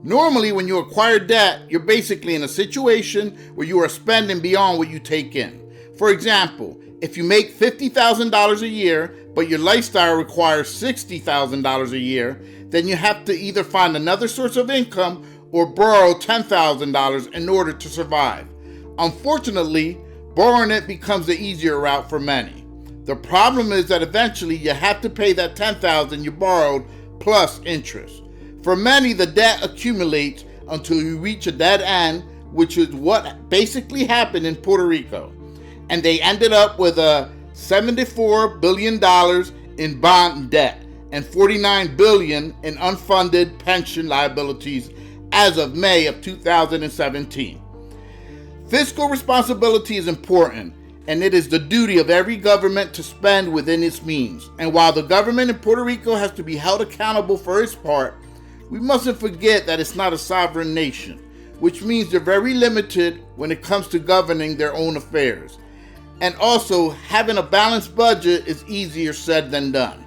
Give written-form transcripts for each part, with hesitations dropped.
Normally, when you acquire debt, you're basically in a situation where you are spending beyond what you take in. For example, if you make $50,000 a year, but your lifestyle requires $60,000 a year, then you have to either find another source of income or borrow $10,000 in order to survive. Unfortunately, borrowing it becomes the easier route for many. The problem is that eventually you have to pay that $10,000 you borrowed plus interest. For many, the debt accumulates until you reach a dead end, which is what basically happened in Puerto Rico. And they ended up with a $74 billion in bond debt and $49 billion in unfunded pension liabilities as of May of 2017. Fiscal responsibility is important, and it is the duty of every government to spend within its means. And while the government in Puerto Rico has to be held accountable for its part, we mustn't forget that it's not a sovereign nation, which means they're very limited when it comes to governing their own affairs. And also, having a balanced budget is easier said than done.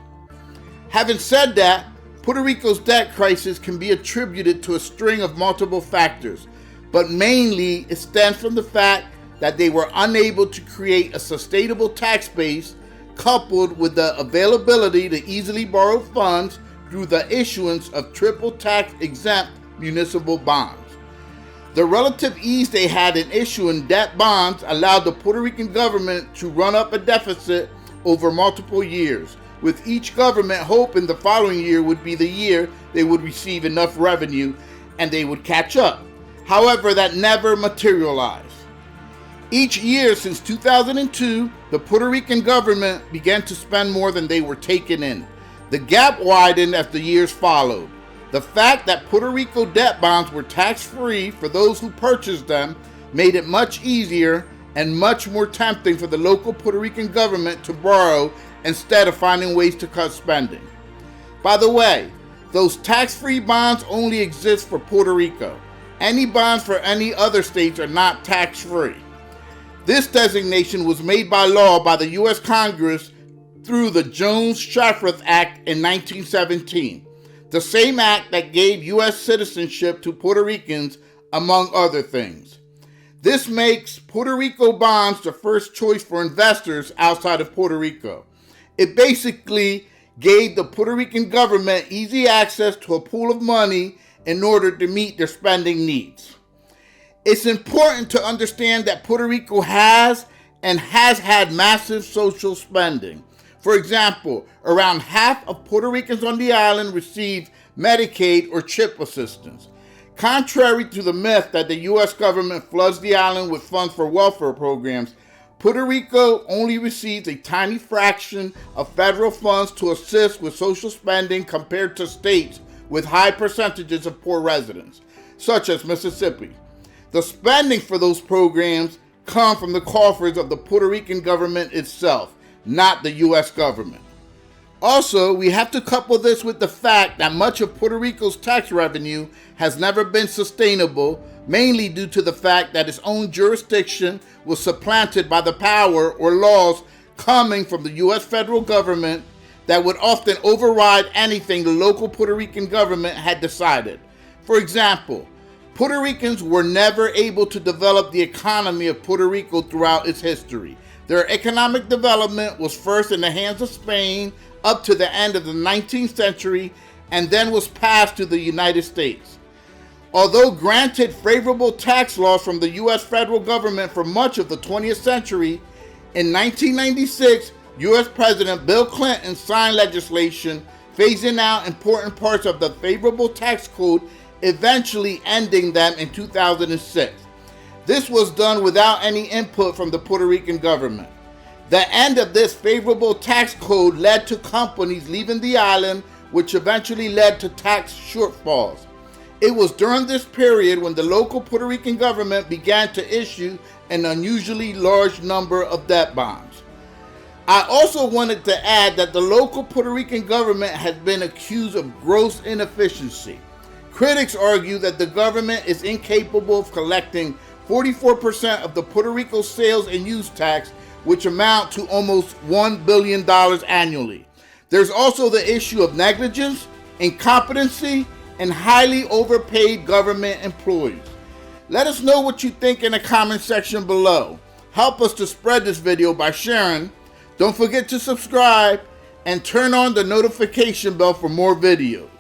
Having said that, Puerto Rico's debt crisis can be attributed to a string of multiple factors, but mainly it stems from the fact that they were unable to create a sustainable tax base coupled with the availability to easily borrow funds through the issuance of triple tax exempt municipal bonds. The relative ease they had in issuing debt bonds allowed the Puerto Rican government to run up a deficit over multiple years, with each government hoping the following year would be the year they would receive enough revenue and they would catch up. However, that never materialized. Each year since 2002, the Puerto Rican government began to spend more than they were taking in. The gap widened as the years followed. The fact that Puerto Rico debt bonds were tax-free for those who purchased them made it much easier and much more tempting for the local Puerto Rican government to borrow instead of finding ways to cut spending. By the way, those tax-free bonds only exist for Puerto Rico. Any bonds for any other states are not tax-free. This designation was made by law by the U.S. Congress through the Jones-Shafrath Act in 1917, the same act that gave U.S. citizenship to Puerto Ricans, among other things. This makes Puerto Rico bonds the first choice for investors outside of Puerto Rico. It basically gave the Puerto Rican government easy access to a pool of money in order to meet their spending needs. It's important to understand that Puerto Rico has and has had massive social spending. For example, around half of Puerto Ricans on the island receive Medicaid or CHIP assistance. Contrary to the myth that the U.S. government floods the island with funds for welfare programs, Puerto Rico only receives a tiny fraction of federal funds to assist with social spending compared to states with high percentages of poor residents, such as Mississippi. The spending for those programs come from the coffers of the Puerto Rican government itself, not the U.S. government. Also, we have to couple this with the fact that much of Puerto Rico's tax revenue has never been sustainable, mainly due to the fact that its own jurisdiction was supplanted by the power or laws coming from the U.S. federal government that would often override anything the local Puerto Rican government had decided. For example, Puerto Ricans were never able to develop the economy of Puerto Rico throughout its history. Their economic development was first in the hands of Spain up to the end of the 19th century and then was passed to the United States. Although granted favorable tax laws from the U.S. federal government for much of the 20th century, in 1996, U.S. President Bill Clinton signed legislation phasing out important parts of the favorable tax code, eventually ending them in 2006. This was done without any input from the Puerto Rican government. The end of this favorable tax code led to companies leaving the island, which eventually led to tax shortfalls. It was during this period when the local Puerto Rican government began to issue an unusually large number of debt bonds. I also wanted to add that the local Puerto Rican government has been accused of gross inefficiency. Critics argue that the government is incapable of collecting 44% of the Puerto Rico sales and use tax, which amount to almost $1 billion annually. There's also the issue of negligence, incompetency, and highly overpaid government employees. Let us know what you think in the comment section below. Help us to spread this video by sharing. Don't forget to subscribe and turn on the notification bell for more videos.